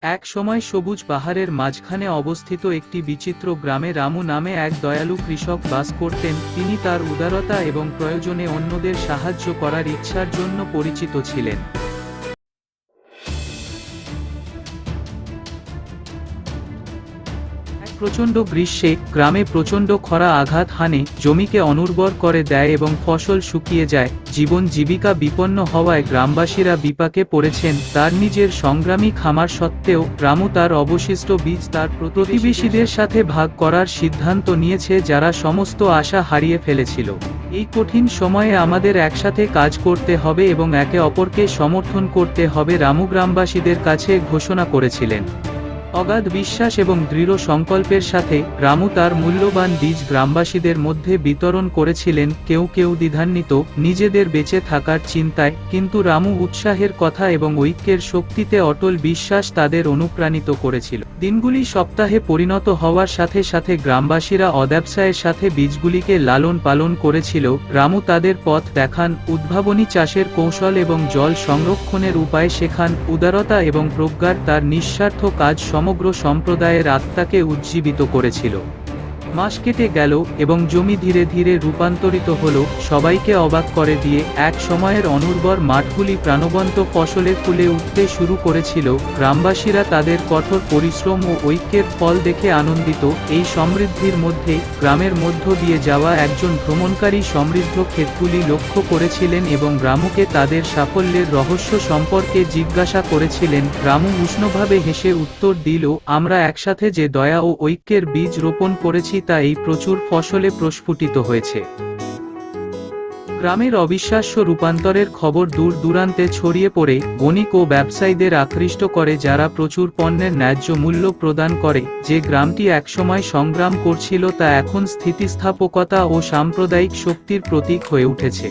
এক সময় সবুজ পাহাড়ের মাঝখানে অবস্থিত একটি বিচিত্র গ্রামে রামু নামে এক দয়ালু কৃষক বাস করতেন। তিনি তার উদারতা এবং প্রয়োজনে অন্যদের সাহায্য করার ইচ্ছার জন্য পরিচিত ছিলেন। প্রচণ্ড গ্রীষ্মে গ্রামে প্রচণ্ড খরা আঘাত হানে, জমিকে অনুর্বর করে দেয় এবং ফসল শুকিয়ে যায়। জীবন জীবিকা বিপন্ন হওয়ায় গ্রামবাসীরা বিপাকে পড়েছেন। তার নিজের সংগ্রামী খামার সত্ত্বেও রামু তার অবশিষ্ট বীজ তার প্রতিবেশীদের সাথে ভাগ করার সিদ্ধান্ত নিয়েছে, যারা সমস্ত আশা হারিয়ে ফেলেছিল। এই কঠিন সময়ে আমাদের একসাথে কাজ করতে হবে এবং একে অপরকে সমর্থন করতে হবে, রামু গ্রামবাসীদের কাছে ঘোষণা করেছিলেন। অগাধ বিশ্বাস এবং দৃঢ় সংকল্পের সাথে রামু তার মূল্যবান বীজ গ্রামবাসীদের মধ্যে বিতরণ করেছিলেন। কেউ কেউ দ্বিধান্বিত, নিজেদের বেঁচে থাকার চিন্তায়, কিন্তু রামু উৎসাহের কথা এবং ঐক্যের শক্তিতে অটল বিশ্বাস তাদের অনুপ্রাণিত করেছিল। দিনগুলি সপ্তাহে পরিণত হওয়ার সাথে সাথে গ্রামবাসীরা অব্যবসায়ের সাথে বীজগুলিকে লালন পালন করেছিল। রামু তাদের পথ দেখান, উদ্ভাবনী চাষের কৌশল এবং জল সংরক্ষণের উপায় শেখান। উদারতা এবং প্রজ্ঞার তার নিঃস্বার্থ কাজ সমগ্র সম্প্রদায়ের আত্মাকে উজ্জীবিত করেছিল। মাস কেটে গেল এবং জমি ধীরে ধীরে রূপান্তরিত হল, সবাইকে অবাক করে দিয়ে। এক সময়ের অনুর্বর মাঠগুলি প্রাণবন্ত ফসলে ফুলে উঠতে শুরু করেছিল। গ্রামবাসীরা তাদের কঠোর পরিশ্রম ও ঐক্যের ফল দেখে আনন্দিত। এই সমৃদ্ধির মধ্যে গ্রামের মধ্য দিয়ে যাওয়া একজন ভ্রমণকারী সমৃদ্ধ ক্ষেতগুলি লক্ষ্য করেছিলেন এবং রামুকে তাদের সাফল্যের রহস্য সম্পর্কে জিজ্ঞাসা করেছিলেন। রামু উষ্ণভাবে হেসে উত্তর দিল, আমরা একসাথে যে দয়া ও ঐক্যের বীজ রোপণ করেছি তা এই প্রচুর ফসলে প্রস্ফুটিত হয়েছে। গ্রামের অবিশ্বাস্য রূপান্তরের খবর দূর দূরান্তে ছড়িয়ে পড়ে বণিক ও ব্যবসায়ীদের আকৃষ্ট করে, যারা প্রচুর পণ্যের ন্যায্য মূল্য প্রদান করে। যে গ্রামটি একসময় সংগ্রাম করছিল তা এখন স্থিতিস্থাপকতা ও সাম্প্রদায়িক শক্তির প্রতীক হয়ে উঠেছে।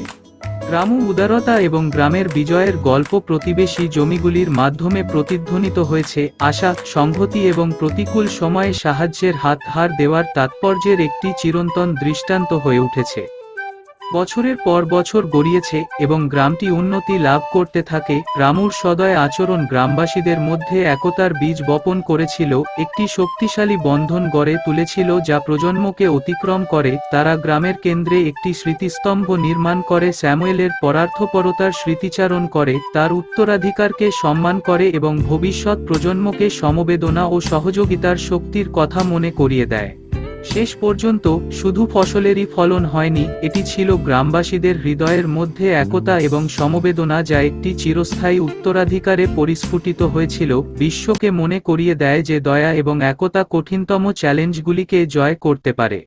রামু উদারতা এবং গ্রামের বিজয়ের গল্প প্রতিবেশী জমিগুলির মাধ্যমে প্রতিধ্বনিত হয়েছে। আশা, সংহতি এবং প্রতিকূল সময়ে সাহায্যের হাত ধার দেওয়ার তাৎপর্যের একটি চিরন্তন দৃষ্টান্ত হয়ে উঠেছে। বছরের পর বছর গড়িয়েছে এবং গ্রামটি উন্নতি লাভ করতে থাকে। রামুর সদয় আচরণ গ্রামবাসীদের মধ্যে একতার বীজ বপন করেছিল, একটি শক্তিশালী বন্ধন গড়ে তুলেছিল যা প্রজন্মকে অতিক্রম করে। তারা গ্রামের কেন্দ্রে একটি স্মৃতিস্তম্ভ নির্মাণ করে, স্যামুয়েলের পরার্থপরতার স্মৃতিচারণ করে, তার উত্তরাধিকারকে সম্মান করে এবং ভবিষ্যৎ প্রজন্মকে সমবেদনা ও সহযোগিতার শক্তির কথা মনে করিয়ে দেয়। শেষ পর্যন্ত শুধু ফসলেরই ফলন হয়নি, এটি ছিল গ্রামবাসীদের হৃদয়ের মধ্যে একতা এবং সমবেদনা, যা একটি চিরস্থায়ী উত্তরাধিকারে পরিস্ফুটিত হয়েছিল। বিশ্বকে মনে করিয়ে দেয় যে দয়া এবং একতা কঠিনতম চ্যালেঞ্জগুলিকে জয় করতে পারে।